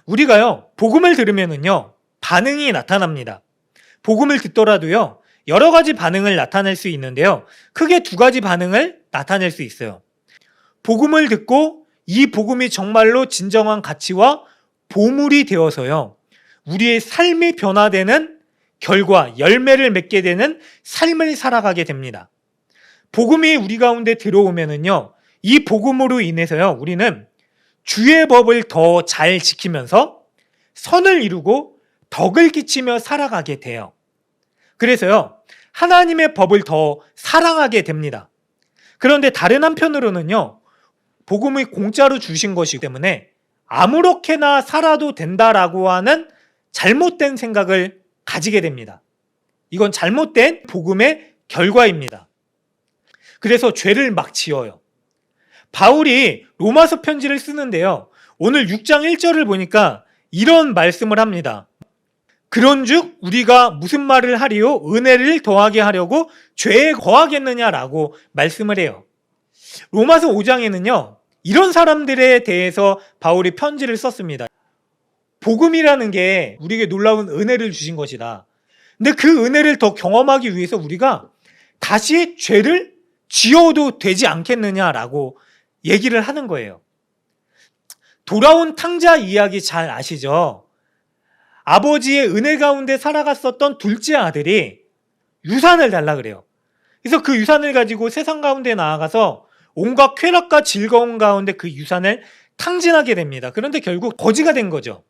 우리가요, 복음을 들으면은요, 반응이 나타납니다. 복음을 듣더라도요, 여러 가지 반응을 나타낼 수 있는데요, 크게 두 가지 반응을 나타낼 수 있어요. 복음을 듣고 이 복음이 정말로 진정한 가치와 보물이 되어서요, 우리의 삶이 변화되는 결과, 열매를 맺게 되는 삶을 살아가게 됩니다. 복음이 우리 가운데 들어오면은요, 이 복음으로 인해서요, 우리는 주의 법을 더 잘 지키면서 선을 이루고 덕을 끼치며 살아가게 돼요. 그래서요, 하나님의 법을 더 사랑하게 됩니다. 그런데 다른 한편으로는요, 복음이 공짜로 주신 것이기 때문에 아무렇게나 살아도 된다라고 하는 잘못된 생각을 가지게 됩니다. 이건 잘못된 복음의 결과입니다. 그래서 죄를 막 지어요. 바울이 로마서 편지를 쓰는데요, 오늘 6장 1절을 보니까 이런 말씀을 합니다. 그런즉 우리가 무슨 말을 하리요? 은혜를 더하게 하려고 죄에 거하겠느냐라고 말씀을 해요. 로마서 5장에는요, 이런 사람들에 대해서 바울이 편지를 썼습니다. 복음이라는 게 우리에게 놀라운 은혜를 주신 것이다. 근데 그 은혜를 더 경험하기 위해서 우리가 다시 죄를 지어도 되지 않겠느냐라고 얘기를 하는 거예요. 돌아온 탕자 이야기 잘 아시죠? 아버지의 은혜 가운데 살아갔었던 둘째 아들이 유산을 달라 그래요. 그래서 그 유산을 가지고 세상 가운데 나아가서 온갖 쾌락과 즐거움 가운데 그 유산을 탕진하게 됩니다. 그런데 결국 거지가 된 거죠.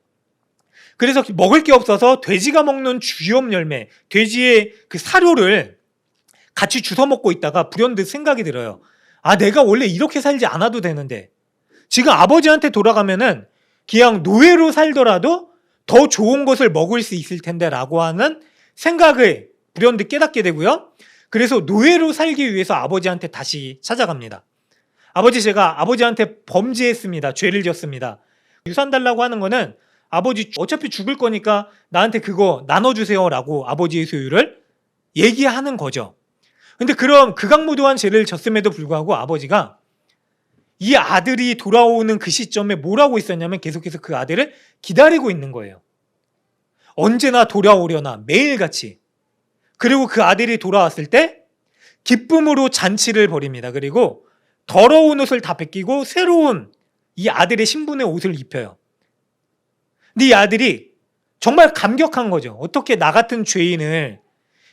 그래서 먹을 게 없어서 돼지가 먹는 주염 열매, 돼지의 그 사료를 같이 주워 먹고 있다가 불현듯 생각이 들어요. 아, 내가 원래 이렇게 살지 않아도 되는데 지금 아버지한테 돌아가면은 그냥 노예로 살더라도 더 좋은 것을 먹을 수 있을 텐데 라고 하는 생각을 불현듯 깨닫게 되고요. 그래서 노예로 살기 위해서 아버지한테 다시 찾아갑니다. 아버지, 제가 아버지한테 범죄했습니다. 죄를 지었습니다. 유산 달라고 하는 거는 아버지 어차피 죽을 거니까 나한테 그거 나눠주세요 라고 아버지의 소유를 얘기하는 거죠. 근데 그럼 극악무도한 죄를 졌음에도 불구하고 아버지가 이 아들이 돌아오는 그 시점에 뭘 하고 있었냐면 계속해서 그 아들을 기다리고 있는 거예요. 언제나 돌아오려나 매일같이. 그리고 그 아들이 돌아왔을 때 기쁨으로 잔치를 벌입니다. 그리고 더러운 옷을 다 벗기고 새로운 이 아들의 신분의 옷을 입혀요. 근데 이 아들이 정말 감격한 거죠. 어떻게 나 같은 죄인을,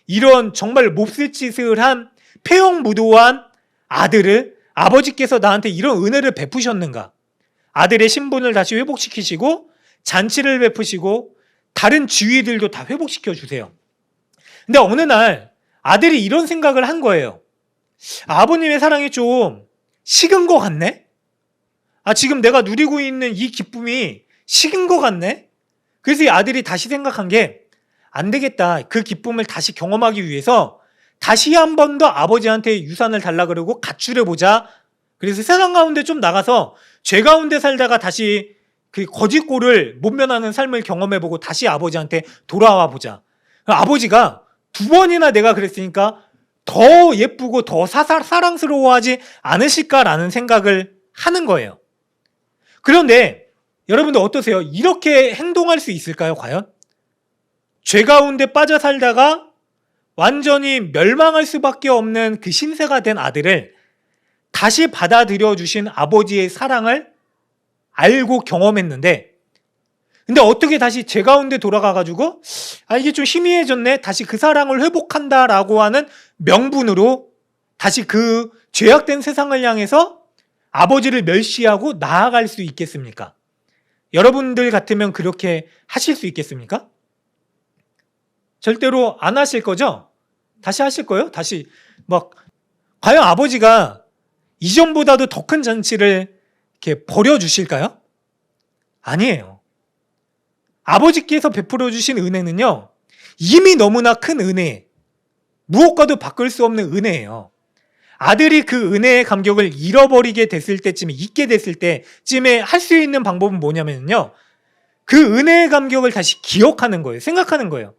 이런 정말 몹쓸 짓을 한 폐역무도한 아들을 아버지께서 나한테 이런 은혜를 베푸셨는가. 아들의 신분을 다시 회복시키시고 잔치를 베푸시고 다른 지위들도 다 회복시켜 주세요. 근데 어느 날 아들이 이런 생각을 한 거예요. 아버님의 사랑이 좀 식은 것 같네? 지금 내가 누리고 있는 이 기쁨이 식은 것 같네? 그래서 이 아들이 다시 생각한 게, 안 되겠다. 그 기쁨을 다시 경험하기 위해서 다시 한 번 더 아버지한테 유산을 달라 그러고 가출해보자. 그래서 세상 가운데 좀 나가서 죄 가운데 살다가 다시 그 거짓골을 못 면하는 삶을 경험해보고 다시 아버지한테 돌아와 보자. 아버지가 두 번이나 내가 그랬으니까 더 예쁘고 더 사랑스러워하지 않으실까라는 생각을 하는 거예요. 그런데 여러분들 어떠세요? 이렇게 행동할 수 있을까요, 과연? 죄 가운데 빠져 살다가 완전히 멸망할 수밖에 없는 그 신세가 된 아들을 다시 받아들여 주신 아버지의 사랑을 알고 경험했는데, 근데 어떻게 다시 죄 가운데 돌아가가지고 이게 좀 희미해졌네, 다시 그 사랑을 회복한다라고 하는 명분으로 다시 그 죄악된 세상을 향해서 아버지를 멸시하고 나아갈 수 있겠습니까? 여러분들 같으면 그렇게 하실 수 있겠습니까? 절대로 안 하실 거죠? 다시 하실 거예요? 다시 과연 아버지가 이전보다도 더 큰 잔치를 이렇게 벌여주실까요? 아니에요. 아버지께서 베풀어 주신 은혜는요, 이미 너무나 큰 은혜, 무엇과도 바꿀 수 없는 은혜예요. 아들이 그 은혜의 감격을 잃어버리게 됐을 때쯤에, 잊게 됐을 때쯤에 할 수 있는 방법은 뭐냐면요, 그 은혜의 감격을 다시 기억하는 거예요. 생각하는 거예요.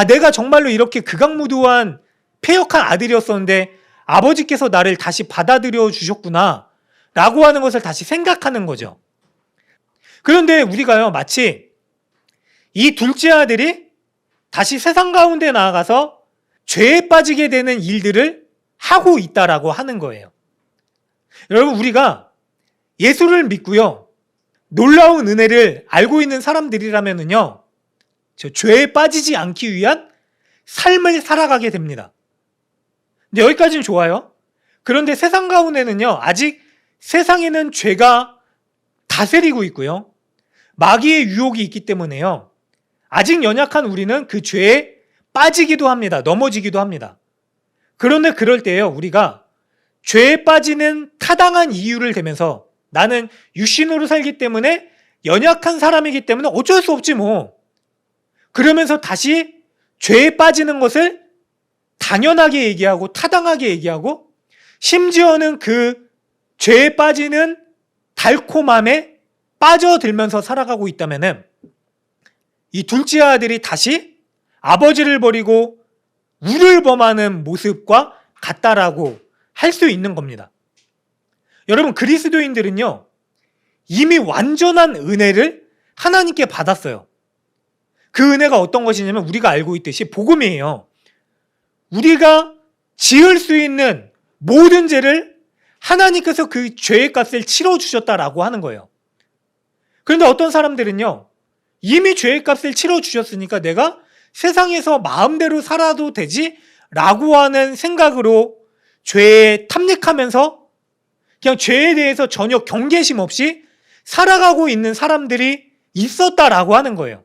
내가 정말로 이렇게 극악무도한 폐역한 아들이었었는데 아버지께서 나를 다시 받아들여 주셨구나 라고 하는 것을 다시 생각하는 거죠. 그런데 우리가요, 마치 이 둘째 아들이 다시 세상 가운데 나아가서 죄에 빠지게 되는 일들을 하고 있다라고 하는 거예요. 여러분, 우리가 예수를 믿고요, 놀라운 은혜를 알고 있는 사람들이라면요, 저 죄에 빠지지 않기 위한 삶을 살아가게 됩니다. 근데 여기까지는 좋아요. 그런데 세상 가운데는요, 아직 세상에는 죄가 다스리고 있고요, 마귀의 유혹이 있기 때문에요, 아직 연약한 우리는 그 죄에 빠지기도 합니다. 넘어지기도 합니다. 그런데 그럴 때요, 우리가 죄에 빠지는 타당한 이유를 대면서 나는 육신으로 살기 때문에 연약한 사람이기 때문에 어쩔 수 없지 뭐, 그러면서 다시 죄에 빠지는 것을 당연하게 얘기하고 타당하게 얘기하고, 심지어는 그 죄에 빠지는 달콤함에 빠져들면서 살아가고 있다면은 이 둘째 아들이 다시 아버지를 버리고 우를 범하는 모습과 같다라고 할 수 있는 겁니다. 여러분, 그리스도인들은요, 이미 완전한 은혜를 하나님께 받았어요. 그 은혜가 어떤 것이냐면 우리가 알고 있듯이 복음이에요. 우리가 지을 수 있는 모든 죄를 하나님께서 그 죄의 값을 치러주셨다라고 하는 거예요. 그런데 어떤 사람들은요, 이미 죄의 값을 치러주셨으니까 내가 세상에서 마음대로 살아도 되지? 라고 하는 생각으로 죄에 탐닉하면서 그냥 죄에 대해서 전혀 경계심 없이 살아가고 있는 사람들이 있었다라고 하는 거예요.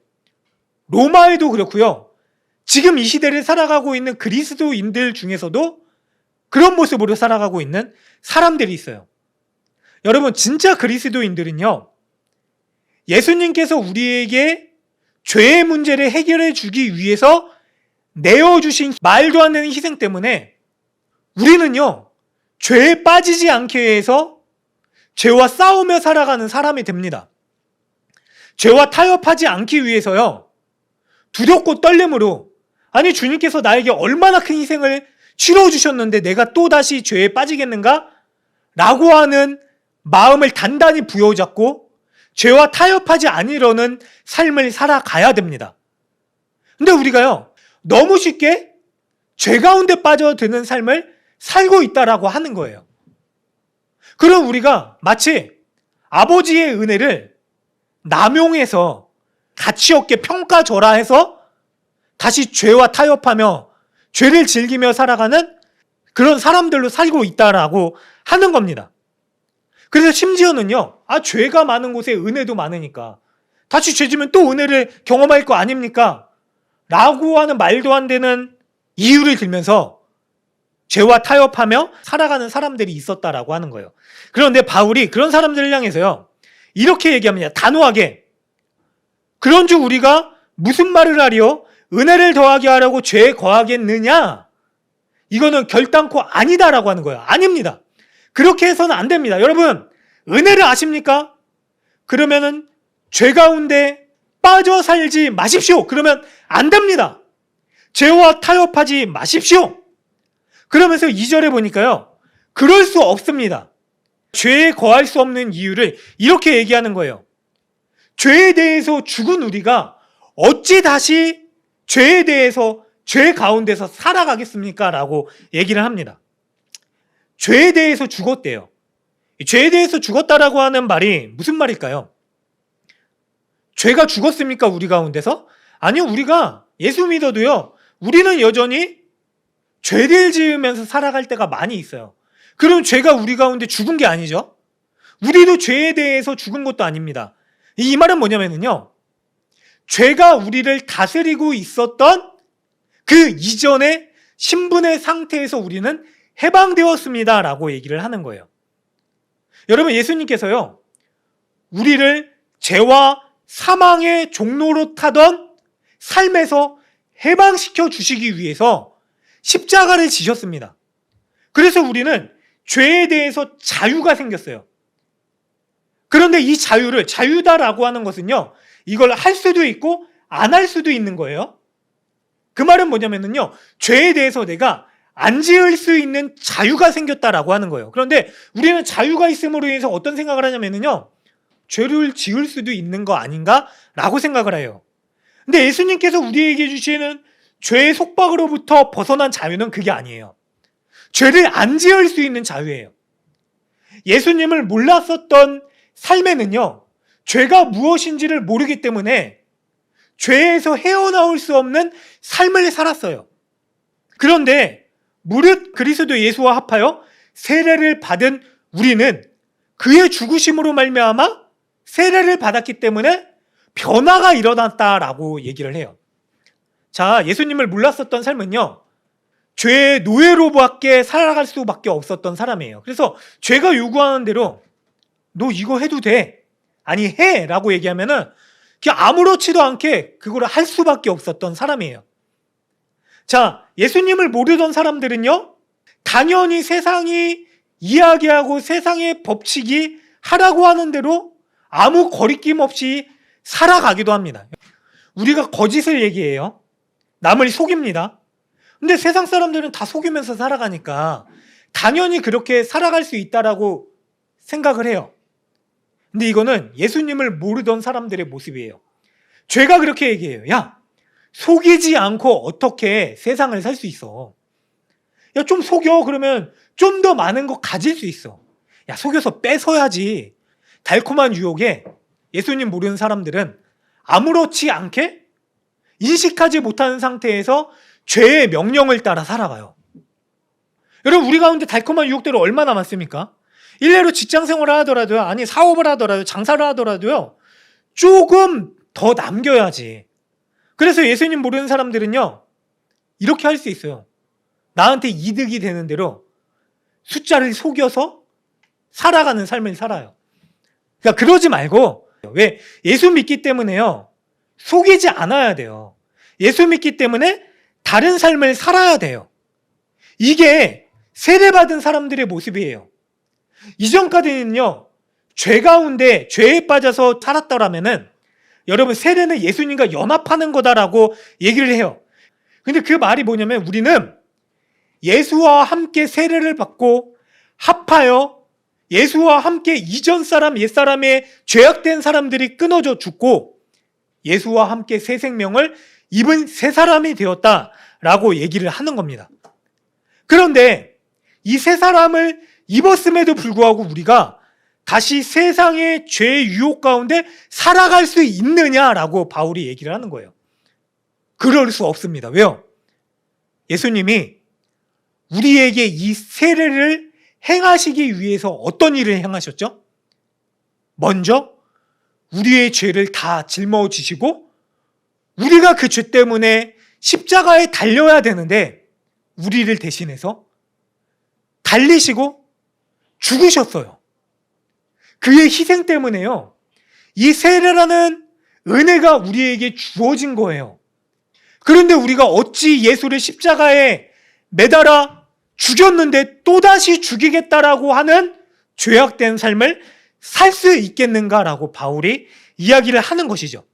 로마에도 그렇고요, 지금 이 시대를 살아가고 있는 그리스도인들 중에서도 그런 모습으로 살아가고 있는 사람들이 있어요. 여러분, 진짜 그리스도인들은요, 예수님께서 우리에게 죄의 문제를 해결해 주기 위해서 내어주신 말도 안 되는 희생 때문에 우리는요, 죄에 빠지지 않게 해서 죄와 싸우며 살아가는 사람이 됩니다. 죄와 타협하지 않기 위해서요, 두렵고 떨림으로, 아니 주님께서 나에게 얼마나 큰 희생을 치러주셨는데 내가 또다시 죄에 빠지겠는가? 라고 하는 마음을 단단히 부여잡고 죄와 타협하지 않으려는 삶을 살아가야 됩니다. 근데 우리가요, 너무 쉽게 죄 가운데 빠져드는 삶을 살고 있다라고 하는 거예요. 그럼 우리가 마치 아버지의 은혜를 남용해서 가치 없게 평가절하해서 다시 죄와 타협하며 죄를 즐기며 살아가는 그런 사람들로 살고 있다라고 하는 겁니다. 그래서 심지어는요, 죄가 많은 곳에 은혜도 많으니까 다시 죄지면 또 은혜를 경험할 거 아닙니까? 라고 하는 말도 안 되는 이유를 들면서 죄와 타협하며 살아가는 사람들이 있었다라고 하는 거예요. 그런데 바울이 그런 사람들을 향해서요, 이렇게 얘기합니다. 단호하게. 그런즉 우리가 무슨 말을 하리요? 은혜를 더하게 하려고 죄에 거하겠느냐? 이거는 결단코 아니다라고 하는 거예요. 아닙니다. 그렇게 해서는 안 됩니다. 여러분, 은혜를 아십니까? 그러면은 죄 가운데 빠져 살지 마십시오. 그러면 안 됩니다. 죄와 타협하지 마십시오. 그러면서 2절에 보니까요, 그럴 수 없습니다. 죄에 거할 수 없는 이유를 이렇게 얘기하는 거예요. 죄에 대해서 죽은 우리가 어찌 다시 죄에 대해서 죄 가운데서 살아가겠습니까? 라고 얘기를 합니다. 죄에 대해서 죽었대요. 죄에 대해서 죽었다라고 하는 말이 무슨 말일까요? 죄가 죽었습니까? 우리 가운데서? 아니요, 우리가 예수 믿어도요, 우리는 여전히 죄를 지으면서 살아갈 때가 많이 있어요. 그럼 죄가 우리 가운데 죽은 게 아니죠? 우리도 죄에 대해서 죽은 것도 아닙니다. 이 말은 뭐냐면요, 죄가 우리를 다스리고 있었던 그 이전의 신분의 상태에서 우리는 해방되었습니다 라고 얘기를 하는 거예요. 여러분, 예수님께서요, 우리를 죄와 사망의 종로로 타던 삶에서 해방시켜 주시기 위해서 십자가를 지셨습니다. 그래서 우리는 죄에 대해서 자유가 생겼어요. 그런데 이 자유를, 자유다라고 하는 것은요, 이걸 할 수도 있고 안 할 수도 있는 거예요. 그 말은 뭐냐면요, 죄에 대해서 내가 안 지을 수 있는 자유가 생겼다라고 하는 거예요. 그런데 우리는 자유가 있음으로 인해서 어떤 생각을 하냐면요, 죄를 지을 수도 있는 거 아닌가라고 생각을 해요. 근데 예수님께서 우리에게 주시는 죄의 속박으로부터 벗어난 자유는 그게 아니에요. 죄를 안 지을 수 있는 자유예요. 예수님을 몰랐었던 삶에는요, 죄가 무엇인지를 모르기 때문에 죄에서 헤어나올 수 없는 삶을 살았어요. 그런데 무릇 그리스도 예수와 합하여 세례를 받은 우리는 그의 죽으심으로 말미암아 세례를 받았기 때문에 변화가 일어났다라고 얘기를 해요. 자, 예수님을 몰랐었던 삶은요, 죄의 노예로밖에 살아갈 수밖에 없었던 사람이에요. 그래서 죄가 요구하는 대로 너 이거 해도 돼, 아니 해 라고 얘기하면은 그냥 아무렇지도 않게 그걸 할 수밖에 없었던 사람이에요. 자, 예수님을 모르던 사람들은요, 당연히 세상이 이야기하고 세상의 법칙이 하라고 하는 대로 아무 거리낌 없이 살아가기도 합니다. 우리가 거짓을 얘기해요. 남을 속입니다. 근데 세상 사람들은 다 속이면서 살아가니까 당연히 그렇게 살아갈 수 있다라고 생각을 해요. 근데 이거는 예수님을 모르던 사람들의 모습이에요. 죄가 그렇게 얘기해요. 야, 속이지 않고 어떻게 세상을 살 수 있어? 야, 좀 속여. 그러면 좀 더 많은 거 가질 수 있어. 야, 속여서 뺏어야지. 달콤한 유혹에 예수님 모르는 사람들은 아무렇지 않게 인식하지 못하는 상태에서 죄의 명령을 따라 살아가요. 여러분, 우리 가운데 달콤한 유혹들이 얼마나 많습니까? 일례로 직장 생활을 하더라도요, 아니 사업을 하더라도 장사를 하더라도요, 조금 더 남겨야지. 그래서 예수님 모르는 사람들은요, 이렇게 할 수 있어요. 나한테 이득이 되는 대로 숫자를 속여서 살아가는 삶을 살아요. 그러니까 그러지 말고, 왜? 예수 믿기 때문에요, 속이지 않아야 돼요. 예수 믿기 때문에 다른 삶을 살아야 돼요. 이게 세례받은 사람들의 모습이에요. 이전까지는요, 죄 가운데 죄에 빠져서 살았더라면은 여러분, 세례는 예수님과 연합하는 거다라고 얘기를 해요. 근데 그 말이 뭐냐면, 우리는 예수와 함께 세례를 받고 합하여 예수와 함께 이전 사람, 옛 사람의 죄악된 사람들이 끊어져 죽고 예수와 함께 새 생명을 입은 새 사람이 되었다라고 얘기를 하는 겁니다. 그런데 이 새 사람을 입었음에도 불구하고 우리가 다시 세상의 죄의 유혹 가운데 살아갈 수 있느냐라고 바울이 얘기를 하는 거예요. 그럴 수 없습니다. 왜요? 예수님이 우리에게 이 세례를 행하시기 위해서 어떤 일을 행하셨죠? 먼저 우리의 죄를 다 짊어지시고 우리가 그 죄 때문에 십자가에 달려야 되는데 우리를 대신해서 달리시고 죽으셨어요. 그의 희생 때문에요, 이 세례라는 은혜가 우리에게 주어진 거예요. 그런데 우리가 어찌 예수를 십자가에 매달아 죽였는데 또다시 죽이겠다라고 하는 죄악된 삶을 살 수 있겠는가라고 바울이 이야기를 하는 것이죠.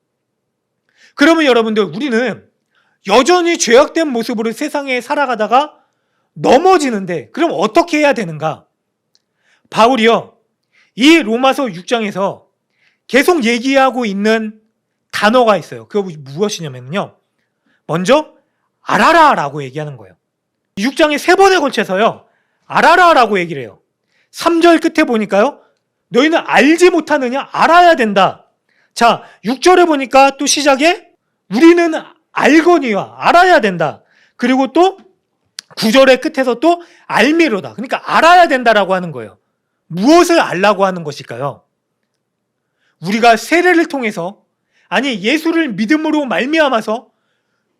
그러면 여러분들, 우리는 여전히 죄악된 모습으로 세상에 살아가다가 넘어지는데 그럼 어떻게 해야 되는가? 바울이요, 이 로마서 6장에서 계속 얘기하고 있는 단어가 있어요. 그거 무엇이냐면요, 먼저 알아라 라고 얘기하는 거예요. 6장에 3번에 걸쳐서요, 알아라 라고 얘기를 해요. 3절 끝에 보니까요, 너희는 알지 못하느냐? 알아야 된다. 자, 6절에 보니까 또 시작에 우리는 알거니와 알아야 된다. 그리고 또 9절의 끝에서 또 알미로다. 그러니까 알아야 된다라고 하는 거예요. 무엇을 알라고 하는 것일까요? 우리가 세례를 통해서, 아니 예수를 믿음으로 말미암아서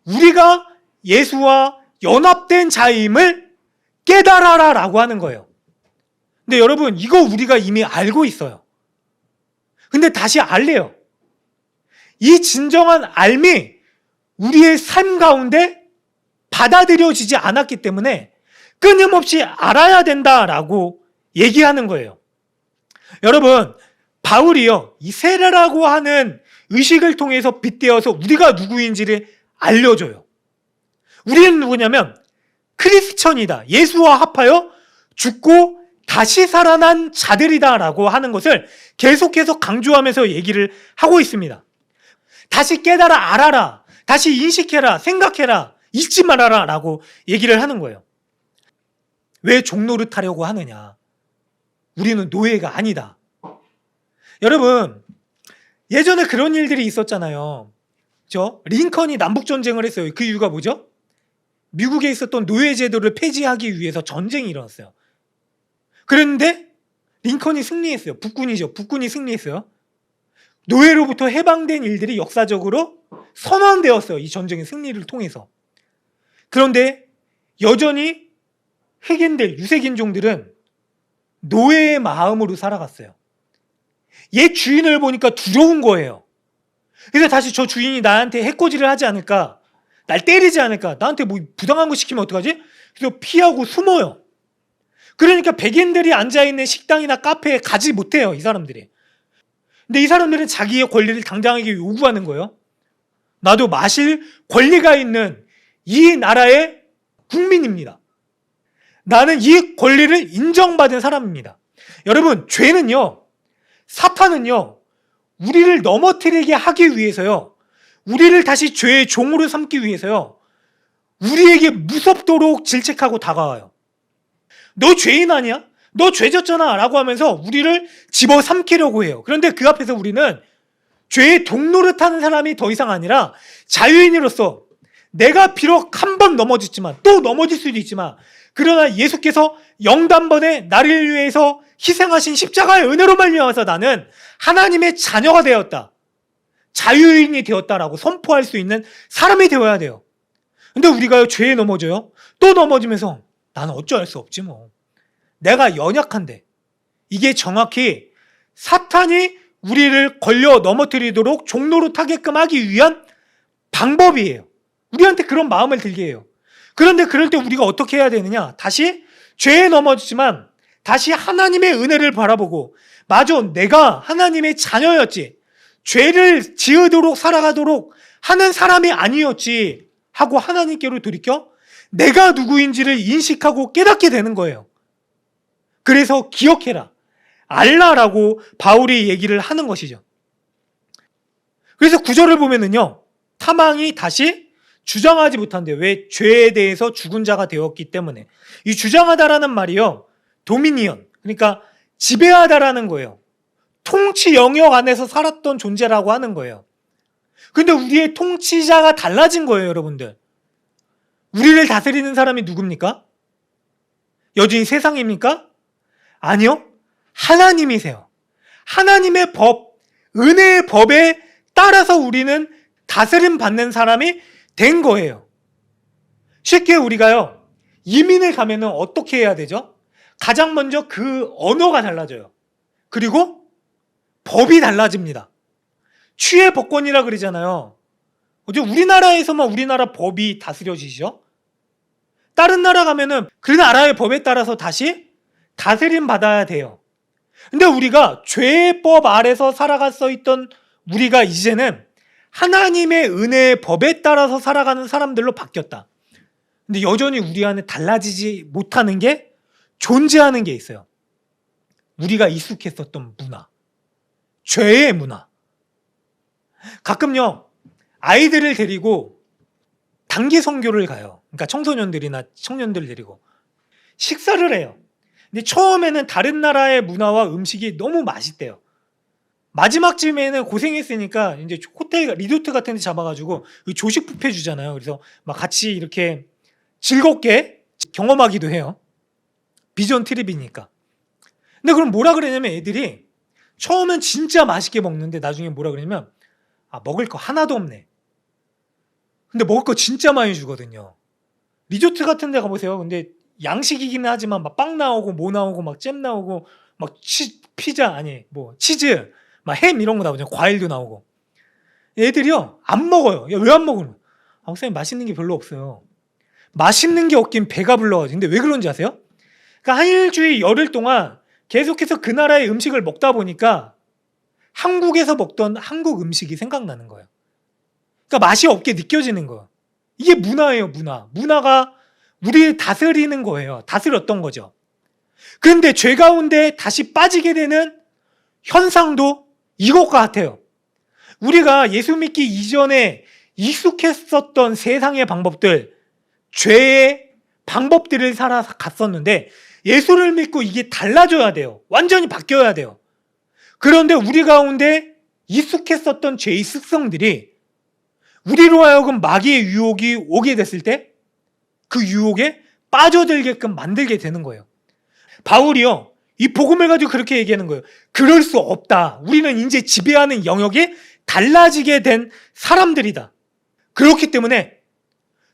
우리가 예수와 연합된 자임을 깨달아라 라고 하는 거예요. 근데 여러분, 이거 우리가 이미 알고 있어요. 근데 다시 알래요. 이 진정한 알미 우리의 삶 가운데 받아들여지지 않았기 때문에 끊임없이 알아야 된다라고 얘기하는 거예요. 여러분, 바울이요, 이 세례라고 하는 의식을 통해서 빗대어서 우리가 누구인지를 알려줘요. 우리는 누구냐면 크리스천이다. 예수와 합하여 죽고 다시 살아난 자들이다라고 하는 것을 계속해서 강조하면서 얘기를 하고 있습니다. 다시 깨달아 알아라. 다시 인식해라. 생각해라. 잊지 말아라 라고 얘기를 하는 거예요. 왜 종노릇 하려고 하느냐? 우리는 노예가 아니다. 여러분, 예전에 그런 일들이 있었잖아요. 링컨이 남북전쟁을 했어요. 그 이유가 뭐죠? 미국에 있었던 노예제도를 폐지하기 위해서 전쟁이 일어났어요. 그런데 링컨이 승리했어요. 북군이죠. 북군이 승리했어요. 노예로부터 해방된 일들이 역사적으로 선언되었어요. 이 전쟁의 승리를 통해서. 그런데 여전히 흑인들, 유색인종들은 노예의 마음으로 살아갔어요. 옛 주인을 보니까 두려운 거예요. 그래서 다시 저 주인이 나한테 해코지를 하지 않을까, 날 때리지 않을까, 나한테 뭐 부당한 거 시키면 어떡하지? 그래서 피하고 숨어요. 그러니까 백인들이 앉아있는 식당이나 카페에 가지 못해요, 이 사람들이. 근데 이 사람들은 자기의 권리를 당당하게 요구하는 거예요. 나도 마실 권리가 있는 이 나라의 국민입니다. 나는 이 권리를 인정받은 사람입니다. 여러분, 죄는요, 사탄은요, 우리를 넘어뜨리게 하기 위해서요, 우리를 다시 죄의 종으로 삼기 위해서요, 우리에게 무섭도록 질책하고 다가와요. 너 죄인 아니야? 너 죄졌잖아 라고 하면서 우리를 집어삼키려고 해요. 그런데 그 앞에서 우리는 죄의 동노릇하는 사람이 더 이상 아니라 자유인으로서 내가 비록 한 번 넘어졌지만 또 넘어질 수도 있지만, 그러나 예수께서 영단번에 나를 위해서 희생하신 십자가의 은혜로 말미암아서 나는 하나님의 자녀가 되었다, 자유인이 되었다라고 선포할 수 있는 사람이 되어야 돼요. 근데 우리가 죄에 넘어져요. 또 넘어지면서 나는 어쩔 수 없지 뭐, 내가 연약한데. 이게 정확히 사탄이 우리를 걸려 넘어뜨리도록 종노릇하게끔 하기 위한 방법이에요. 우리한테 그런 마음을 들게 해요. 그런데 그럴 때 우리가 어떻게 해야 되느냐? 다시 죄에 넘어지지만 다시 하나님의 은혜를 바라보고, 맞아, 내가 하나님의 자녀였지, 죄를 지으도록 살아가도록 하는 사람이 아니었지 하고 하나님께로 돌이켜 내가 누구인지를 인식하고 깨닫게 되는 거예요. 그래서 기억해라, 알라라고 바울이 얘기를 하는 것이죠. 그래서 9절을 보면은요, 사망이 다시 주장하지 못한대요. 왜? 죄에 대해서 죽은 자가 되었기 때문에. 이 주장하다라는 말이요, 도미니언, 그러니까 지배하다라는 거예요. 통치 영역 안에서 살았던 존재라고 하는 거예요. 근데 우리의 통치자가 달라진 거예요, 여러분들. 우리를 다스리는 사람이 누굽니까? 여전히 세상입니까? 아니요, 하나님이세요. 하나님의 법, 은혜의 법에 따라서 우리는 다스림 받는 사람이 된 거예요. 쉽게 우리가요, 이민을 가면은 어떻게 해야 되죠? 가장 먼저 그 언어가 달라져요. 그리고 법이 달라집니다. 취해 법권이라 그러잖아요. 어제 우리나라에서만 우리나라 법이 다스려지죠? 다른 나라 가면은 그 나라의 법에 따라서 다시 다스림 받아야 돼요. 근데 우리가 죄법 아래서 살아갔어 있던 우리가 이제는 하나님의 은혜의 법에 따라서 살아가는 사람들로 바뀌었다. 근데 여전히 우리 안에 달라지지 못하는 게, 존재하는 게 있어요. 우리가 익숙했었던 문화, 죄의 문화. 가끔요, 아이들을 데리고 단기 선교를 가요. 그러니까 청소년들이나 청년들을 데리고 식사를 해요. 근데 처음에는 다른 나라의 문화와 음식이 너무 맛있대요. 마지막쯤에는 고생했으니까 이제 호텔, 리조트 같은 데 잡아가지고 조식 뷔페 주잖아요. 그래서 막 같이 이렇게 즐겁게 경험하기도 해요. 비전 트립이니까. 근데 그럼 뭐라 그러냐면, 애들이 처음엔 진짜 맛있게 먹는데 나중에 뭐라 그러냐면, 먹을 거 하나도 없네. 근데 먹을 거 진짜 많이 주거든요. 리조트 같은 데 가보세요. 근데 양식이긴 하지만 막 빵 나오고 뭐 나오고 막 잼 나오고 막 피자, 아니 뭐 치즈, 막 햄 이런 거 나오죠. 과일도 나오고. 애들이요, 안 먹어요. 야, 왜 안 먹어요? 선생님, 맛있는 게 별로 없어요. 맛있는 게 없긴 배가 불러가지고. 근데 왜 그런지 아세요? 그러니까 한 일주일, 열흘 동안 계속해서 그 나라의 음식을 먹다 보니까 한국에서 먹던 한국 음식이 생각나는 거예요. 그러니까 맛이 없게 느껴지는 거예요. 이게 문화예요, 문화. 문화가 우리를 다스리는 거예요. 다스렸던 거죠. 그런데 죄 가운데 다시 빠지게 되는 현상도 이것과 같아요. 우리가 예수 믿기 이전에 익숙했었던 세상의 방법들, 죄의 방법들을 살아갔었는데 예수를 믿고 이게 달라져야 돼요. 완전히 바뀌어야 돼요. 그런데 우리 가운데 익숙했었던 죄의 습성들이 우리로 하여금 마귀의 유혹이 오게 됐을 때 그 유혹에 빠져들게끔 만들게 되는 거예요. 바울이요, 이 복음을 가지고 그렇게 얘기하는 거예요. 그럴 수 없다. 우리는 이제 지배하는 영역이 달라지게 된 사람들이다. 그렇기 때문에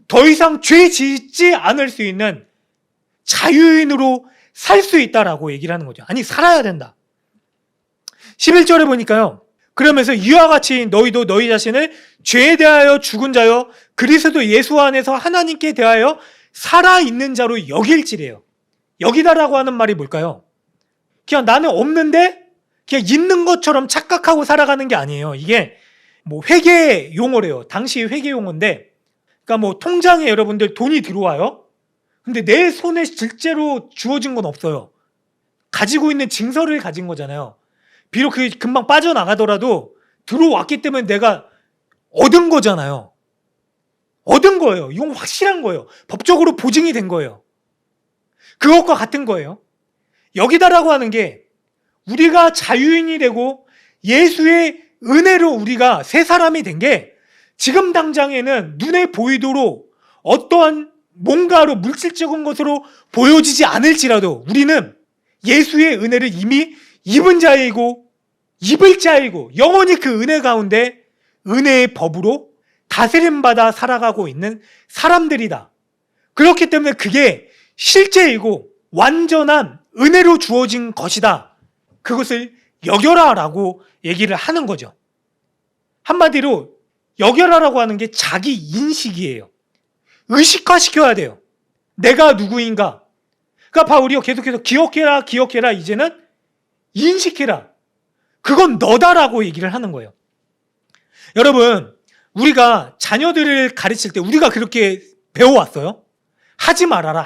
더 이상 죄 짓지 않을 수 있는 자유인으로 살 수 있다라고 얘기를 하는 거죠. 아니, 살아야 된다. 11절에 보니까요, 그러면서 이와 같이 너희도 너희 자신을 죄에 대하여 죽은 자요 그리스도 예수 안에서 하나님께 대하여 살아있는 자로 여길지래요. 여기다라고 하는 말이 뭘까요? 그냥 나는 없는데 그냥 있는 것처럼 착각하고 살아가는 게 아니에요. 이게 뭐 회계 용어래요. 당시 회계 용어인데, 그러니까 뭐 통장에 여러분들 돈이 들어와요. 근데 내 손에 실제로 주어진 건 없어요. 가지고 있는 증서를 가진 거잖아요. 비록 그게 금방 빠져나가더라도 들어왔기 때문에 내가 얻은 거잖아요. 얻은 거예요. 이건 확실한 거예요. 법적으로 보증이 된 거예요. 그것과 같은 거예요. 여기다라고 하는 게 우리가 자유인이 되고 예수의 은혜로 우리가 새 사람이 된 게 지금 당장에는 눈에 보이도록 어떠한 뭔가로 물질적인 것으로 보여지지 않을지라도 우리는 예수의 은혜를 이미 입은 자이고 입을 자이고 영원히 그 은혜 가운데 은혜의 법으로 다스림받아 살아가고 있는 사람들이다. 그렇기 때문에 그게 실제이고 완전한 은혜로 주어진 것이다. 그것을 여겨라라고 얘기를 하는 거죠. 한마디로 여겨라라고 하는 게 자기 인식이에요. 의식화시켜야 돼요. 내가 누구인가. 그러니까 바울이요 계속해서 기억해라 이제는 인식해라. 그건 너다라고 얘기를 하는 거예요. 여러분, 우리가 자녀들을 가르칠 때 우리가 그렇게 배워왔어요. 하지 말아라.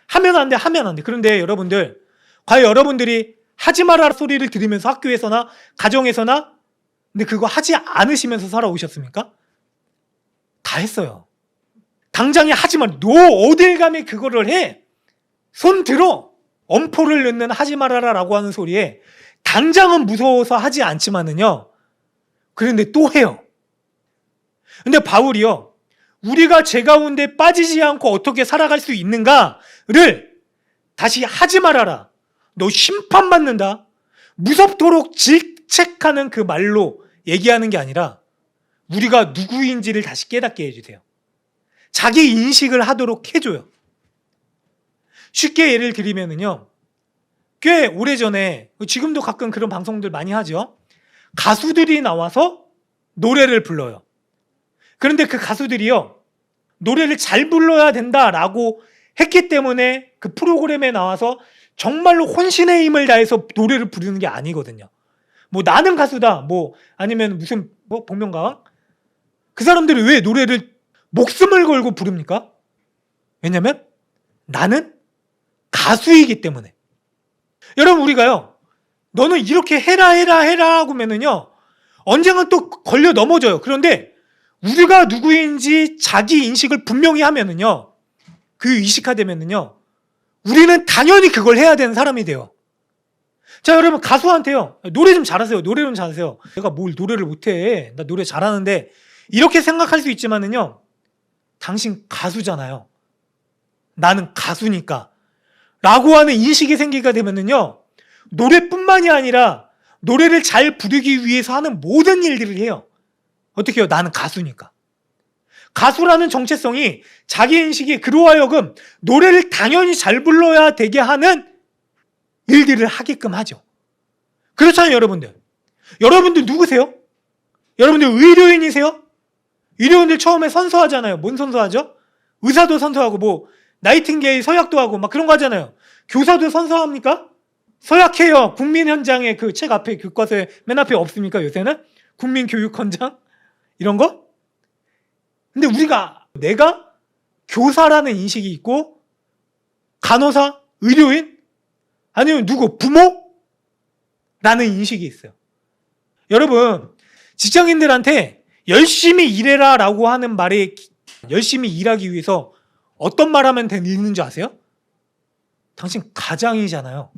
하면 안 돼. 그런데 여러분들, 과연 여러분들이 하지 말아라 소리를 들으면서 학교에서나 가정에서나 근데 그거 하지 않으시면서 살아오셨습니까? 다 했어요. 당장에 하지 마. 너 어딜 감히 그거를 해? 손 들어. 엄포를 넣는 하지 말아라라고 하는 소리에 당장은 무서워서 하지 않지만은요. 그런데 또 해요. 근데 바울이요. 우리가 죄 가운데 빠지지 않고 어떻게 살아갈 수 있는가를 다시 하지 말아라. 너 심판받는다. 무섭도록 질책하는 그 말로 얘기하는 게 아니라 우리가 누구인지를 다시 깨닫게 해주세요. 자기 인식을 하도록 해줘요. 쉽게 예를 들면은요. 꽤 오래전에, 지금도 가끔 그런 방송들 많이 하죠. 가수들이 나와서 노래를 불러요. 그런데 그 가수들이요. 노래를 잘 불러야 된다라고 했기 때문에 그 프로그램에 나와서 정말로 혼신의 힘을 다해서 노래를 부르는 게 아니거든요. 뭐 나는 가수다. 뭐 아니면 무슨 뭐 복면가왕? 그 사람들이 왜 노래를 목숨을 걸고 부릅니까? 왜냐면 나는 가수이기 때문에. 여러분 우리가요. 너는 이렇게 해라 하고 하면은요. 언젠간 또 걸려 넘어져요. 그런데 우리가 누구인지 자기 인식을 분명히 하면은요. 그 의식화되면은요. 우리는 당연히 그걸 해야 되는 사람이 돼요. 자, 여러분 가수한테요. 노래 좀 잘하세요. 내가 뭘 노래를 못해. 나 노래 잘하는데 이렇게 생각할 수 있지만은요. 당신 가수잖아요. 나는 가수니까. 라고 하는 인식이 생기게 되면은요. 노래뿐만이 아니라 노래를 잘 부르기 위해서 하는 모든 일들을 해요. 어떻게 해요? 나는 가수니까. 가수라는 정체성이 자기 인식이 그로 하여금 노래를 당연히 잘 불러야 되게 하는 일들을 하게끔 하죠. 그렇잖아요, 여러분들. 여러분들 누구세요? 여러분들 의료인이세요? 의료인들 처음에 선서하잖아요. 뭔 선서하죠? 의사도 선서하고 뭐 나이팅게일 서약도 하고 막 그런 거 하잖아요. 교사도 선서합니까? 서약해요. 국민 현장에 그 책 앞에 교과서에 맨 앞에 없습니까? 요새는? 국민교육헌장? 이런 거? 근데 내가 교사라는 인식이 있고 간호사, 의료인? 아니면 누구? 부모? 라는 인식이 있어요. 여러분, 직장인들한테 열심히 일해라 라고 하는 말에 열심히 일하기 위해서 어떤 말 하면 되는 줄 아세요? 당신 가장이잖아요.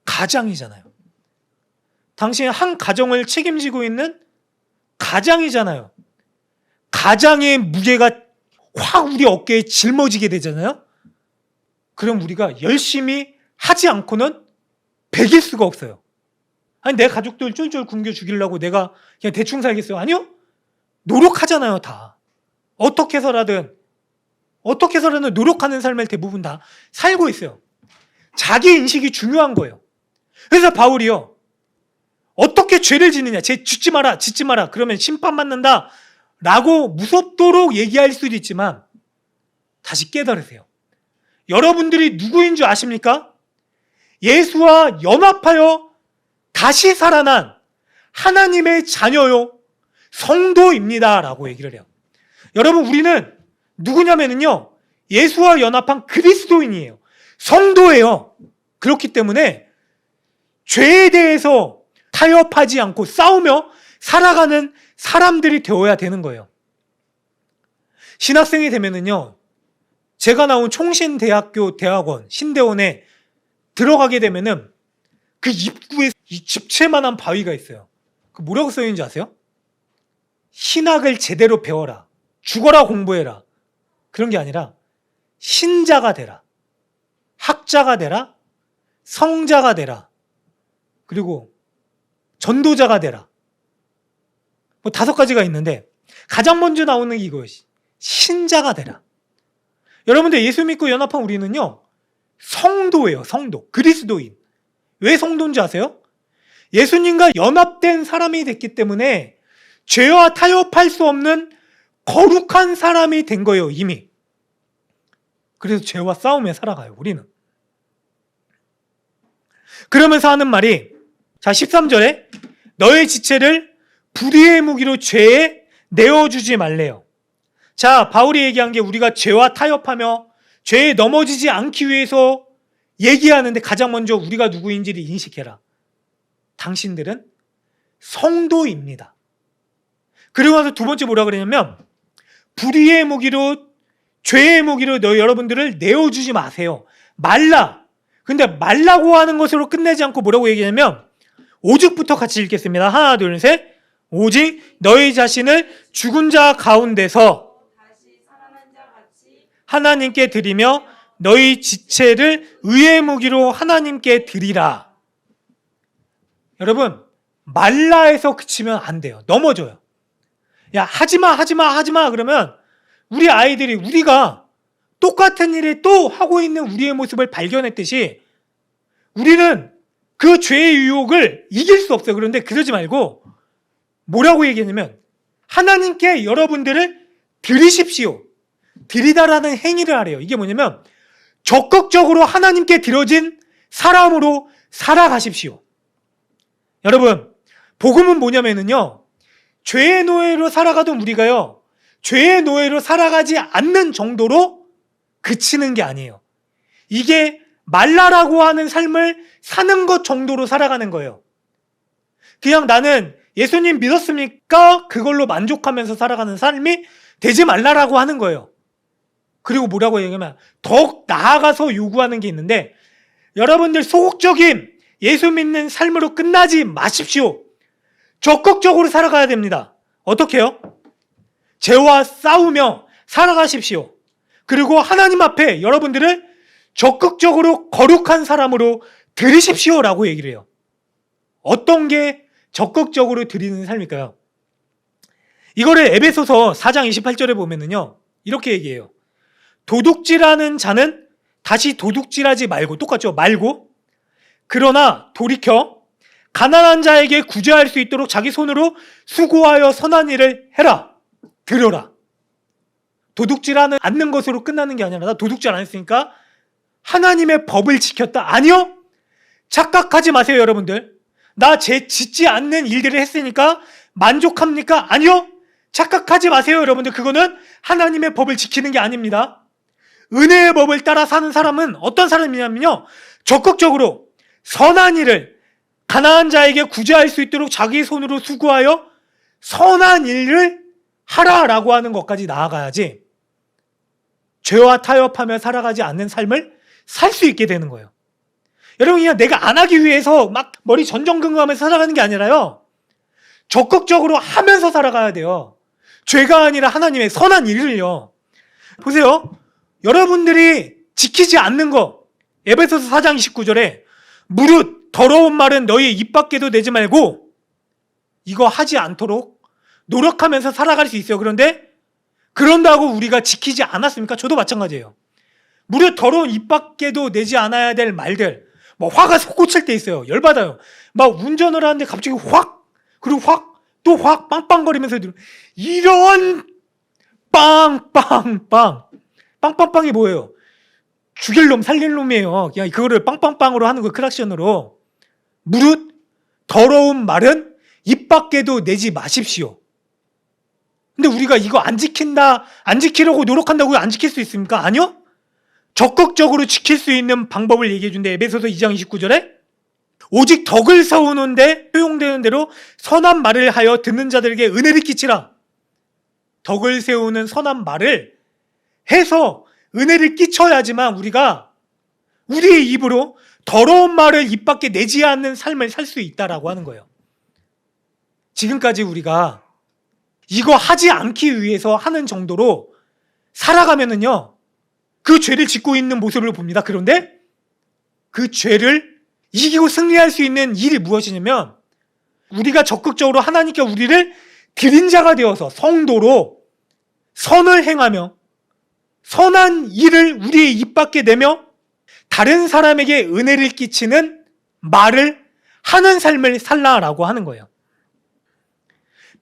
가장이잖아요. 당신 한 가정을 책임지고 있는 가장이잖아요. 가장의 무게가 확 우리 어깨에 짊어지게 되잖아요. 그럼 우리가 열심히 하지 않고는 배길 수가 없어요. 아니, 내 가족들 쫄쫄 굶겨 죽이려고 내가 그냥 대충 살겠어요? 아니요. 노력하잖아요, 다. 어떻게 해서라든 노력하는 삶을 대부분 다 살고 있어요. 자기 인식이 중요한 거예요. 그래서 바울이요, 어떻게 죄를 짓느냐, 짓지 마라, 그러면 심판받는다 라고 무섭도록 얘기할 수도 있지만, 다시 깨달으세요. 여러분들이 누구인 줄 아십니까? 예수와 연합하여 다시 살아난 하나님의 자녀요, 성도입니다 라고 얘기를 해요. 여러분, 우리는 누구냐면요, 예수와 연합한 그리스도인이에요. 성도예요. 그렇기 때문에 죄에 대해서 타협하지 않고 싸우며 살아가는 사람들이 되어야 되는 거예요. 신학생이 되면은요, 제가 나온 총신대학교 대학원 신대원에 들어가게 되면은 그 입구에 이 집채만한 바위가 있어요. 그 뭐라고 써 있는지 아세요? 신학을 제대로 배워라, 죽어라 공부해라, 그런 게 아니라 신자가 되라, 학자가 되라, 성자가 되라, 그리고 전도자가 되라. 뭐 5가지가 있는데 가장 먼저 나오는 게 이거예요. 신자가 되라. 여러분들, 예수 믿고 연합한 우리는요, 성도예요. 성도, 그리스도인. 왜 성도인지 아세요? 예수님과 연합된 사람이 됐기 때문에 죄와 타협할 수 없는 거룩한 사람이 된 거예요, 이미. 그래서 죄와 싸우며 살아가요, 우리는. 그러면서 하는 말이, 자, 13절에 너의 지체를 불의의 무기로 죄에 내어주지 말래요. 자, 바울이 얘기한 게 우리가 죄와 타협하며 죄에 넘어지지 않기 위해서 얘기하는데, 가장 먼저 우리가 누구인지를 인식해라. 당신들은 성도입니다. 그리고 나서 2번째 뭐라 그러냐면, 불의의 무기로, 죄의 무기로 여러분들을 내어주지 마세요. 말라. 근데 말라고 하는 것으로 끝내지 않고 뭐라고 얘기하냐면, 5절부터 같이 읽겠습니다. 하나, 둘, 셋. 오직 너희 자신을 죽은 자 가운데서 하나님께 드리며 너희 지체를 의의 무기로 하나님께 드리라. 여러분, 말라에서 그치면 안 돼요. 넘어져요. 야, 하지마 그러면 우리 아이들이 우리가 똑같은 일을 또 하고 있는 우리의 모습을 발견했듯이 우리는 그 죄의 유혹을 이길 수 없어요. 그런데 그러지 말고 뭐라고 얘기했냐면, 하나님께 여러분들을 드리십시오. 드리다라는 행위를 하래요. 이게 뭐냐면 적극적으로 하나님께 드려진 사람으로 살아가십시오. 여러분, 복음은 뭐냐면요, 죄의 노예로 살아가던 우리가요, 죄의 노예로 살아가지 않는 정도로 그치는 게 아니에요. 이게 말라라고 하는 삶을 사는 것 정도로 살아가는 거예요. 그냥 나는 예수님 믿었으니까 그걸로 만족하면서 살아가는 삶이 되지 말라라고 하는 거예요. 그리고 뭐라고 얘기하면 더욱 나아가서 요구하는 게 있는데, 여러분들 소극적인 예수 믿는 삶으로 끝나지 마십시오. 적극적으로 살아가야 됩니다. 어떻게 해요? 죄와 싸우며 살아가십시오. 그리고 하나님 앞에 여러분들을 적극적으로 거룩한 사람으로 드리십시오라고 얘기를 해요. 어떤 게 적극적으로 드리는 삶일까요? 이거를 에베소서 4장 28절에 보면은요, 이렇게 얘기해요. 도둑질하는 자는 다시 도둑질하지 말고, 똑같죠? 말고, 그러나 돌이켜 가난한 자에게 구제할 수 있도록 자기 손으로 수고하여 선한 일을 해라. 들어라. 도둑질하는 않는 것으로 끝나는 게 아니라, 나 도둑질 안 했으니까 하나님의 법을 지켰다. 아니요. 착각하지 마세요, 여러분들. 나 죄 짓지 않는 일들을 했으니까 만족합니까? 아니요. 착각하지 마세요, 여러분들. 그거는 하나님의 법을 지키는 게 아닙니다. 은혜의 법을 따라 사는 사람은 어떤 사람이냐면요, 적극적으로 선한 일을 가난한 자에게 구제할 수 있도록 자기 손으로 수고하여 선한 일을 하라라고 하는 것까지 나아가야지 죄와 타협하며 살아가지 않는 삶을 살 수 있게 되는 거예요. 여러분, 그냥 내가 안 하기 위해서 막 머리 전전긍긍하면서 살아가는 게 아니라요, 적극적으로 하면서 살아가야 돼요. 죄가 아니라 하나님의 선한 일을요. 보세요. 여러분들이 지키지 않는 거, 에베소서 4장 29절에 무릇 더러운 말은 너희 입 밖에도 내지 말고, 이거 하지 않도록 노력하면서 살아갈 수 있어요. 그런데 그런다고 우리가 지키지 않았습니까? 저도 마찬가지예요. 무릇 더러운 입 밖에도 내지 않아야 될 말들, 뭐 화가 솟구칠 때 있어요. 열받아요. 막 운전을 하는데 갑자기 확, 그리고 확, 또 확 빵빵거리면서 이런 빵빵빵. 빵빵빵이 뭐예요? 죽일 놈 살릴 놈이에요. 그냥 그거를 빵빵빵으로 하는 거, 크락션으로. 무릇 더러운 말은 입 밖에도 내지 마십시오. 근데 우리가 이거 안 지키려고 노력한다고 안 지킬 수 있습니까? 아니요? 적극적으로 지킬 수 있는 방법을 얘기해 준대. 에베소서 2장 29절에 오직 덕을 세우는데 효용되는 대로 선한 말을 하여 듣는 자들에게 은혜를 끼치라. 덕을 세우는 선한 말을 해서 은혜를 끼쳐야지만 우리가 우리의 입으로 더러운 말을 입 밖에 내지 않는 삶을 살 수 있다라고 하는 거예요. 지금까지 우리가 이거 하지 않기 위해서 하는 정도로 살아가면은요, 그 죄를 짓고 있는 모습을 봅니다. 그런데 그 죄를 이기고 승리할 수 있는 일이 무엇이냐면, 우리가 적극적으로 하나님께 우리를 드린 자가 되어서 성도로 선을 행하며 선한 일을 우리의 입 밖에 내며 다른 사람에게 은혜를 끼치는 말을 하는 삶을 살라라고 하는 거예요.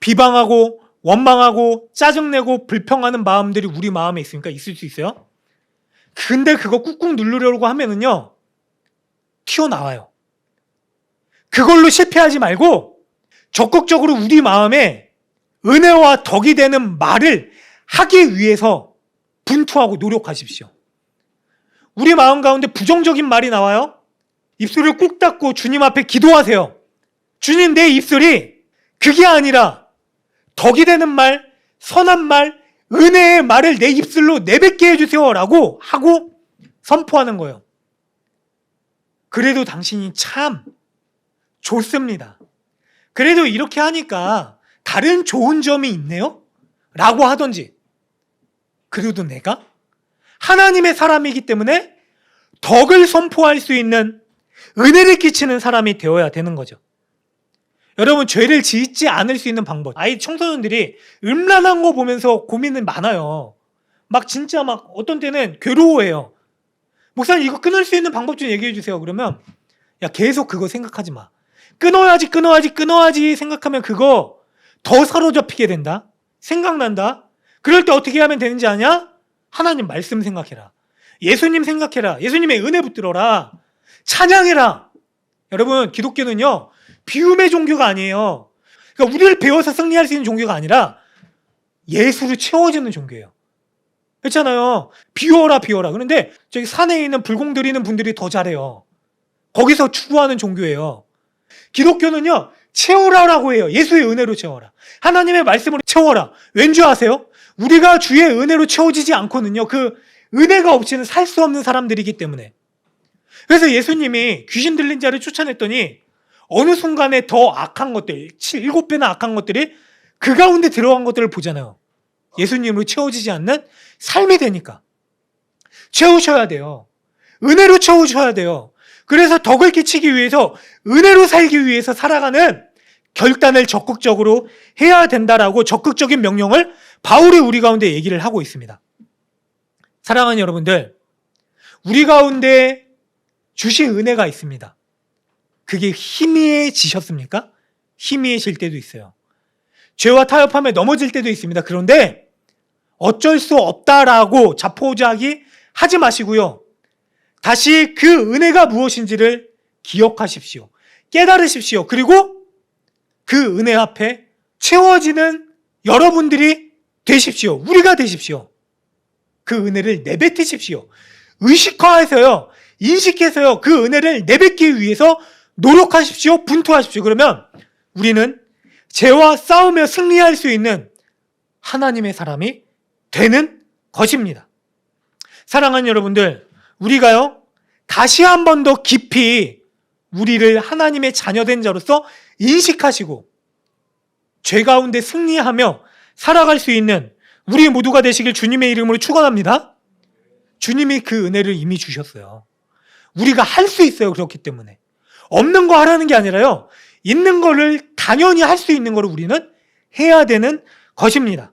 비방하고 원망하고 짜증내고 불평하는 마음들이 우리 마음에 있으니까 있을 수 있어요. 근데 그거 꾹꾹 누르려고 하면은요, 튀어나와요. 그걸로 실패하지 말고 적극적으로 우리 마음에 은혜와 덕이 되는 말을 하기 위해서 분투하고 노력하십시오. 우리 마음 가운데 부정적인 말이 나와요? 입술을 꾹 닫고 주님 앞에 기도하세요. 주님, 내 입술이 그게 아니라 덕이 되는 말, 선한 말, 은혜의 말을 내 입술로 내뱉게 해주세요 라고 하고 선포하는 거예요. 그래도 당신이 참 좋습니다. 그래도 이렇게 하니까 다른 좋은 점이 있네요? 라고 하던지, 그래도 내가 하나님의 사람이기 때문에 덕을 선포할 수 있는 은혜를 끼치는 사람이 되어야 되는 거죠. 여러분, 죄를 짓지 않을 수 있는 방법, 아이 청소년들이 음란한 거 보면서 고민이 많아요. 막 진짜 막 어떤 때는 괴로워해요. 목사님, 이거 끊을 수 있는 방법 좀 얘기해 주세요. 그러면 야, 계속 그거 생각하지 마. 끊어야지 생각하면 그거 더 사로잡히게 된다. 생각난다. 그럴 때 어떻게 하면 되는지 아냐? 하나님 말씀 생각해라. 예수님 생각해라. 예수님의 은혜 붙들어라. 찬양해라. 여러분, 기독교는요, 비움의 종교가 아니에요. 그러니까 우리를 배워서 승리할 수 있는 종교가 아니라 예수로 채워지는 종교예요. 그렇잖아요. 비워라. 그런데 저기 산에 있는 불공 드리는 분들이 더 잘해요. 거기서 추구하는 종교예요. 기독교는요, 채워라라고 해요. 예수의 은혜로 채워라. 하나님의 말씀으로 채워라. 왠지 아세요? 우리가 주의 은혜로 채워지지 않고는요, 그 은혜가 없이는 살 수 없는 사람들이기 때문에. 그래서 예수님이 귀신 들린 자를 쫓아냈더니 어느 순간에 더 악한 것들, 7배나 악한 것들이 그 가운데 들어간 것들을 보잖아요. 예수님으로 채워지지 않는 삶이 되니까. 채우셔야 돼요. 은혜로 채우셔야 돼요. 그래서 덕을 끼치기 위해서, 은혜로 살기 위해서 살아가는 결단을 적극적으로 해야 된다라고 적극적인 명령을 바울이 우리 가운데 얘기를 하고 있습니다. 사랑하는 여러분들, 우리 가운데 주신 은혜가 있습니다. 그게 희미해지셨습니까? 희미해질 때도 있어요. 죄와 타협하며 넘어질 때도 있습니다. 그런데 어쩔 수 없다라고 자포자기 하지 마시고요. 다시 그 은혜가 무엇인지를 기억하십시오. 깨달으십시오. 그리고 그 은혜 앞에 채워지는 여러분들이 되십시오. 우리가 되십시오. 그 은혜를 내뱉으십시오. 의식화해서요, 인식해서요, 그 은혜를 내뱉기 위해서 노력하십시오. 분투하십시오. 그러면 우리는 죄와 싸우며 승리할 수 있는 하나님의 사람이 되는 것입니다. 사랑하는 여러분들, 우리가요, 다시 한 번 더 깊이 우리를 하나님의 자녀된 자로서 인식하시고 죄 가운데 승리하며 살아갈 수 있는 우리 모두가 되시길 주님의 이름으로 축원합니다. 주님이 그 은혜를 이미 주셨어요. 우리가 할 수 있어요. 그렇기 때문에 없는 거 하라는 게 아니라요, 있는 거를 당연히 할 수 있는 거를 우리는 해야 되는 것입니다.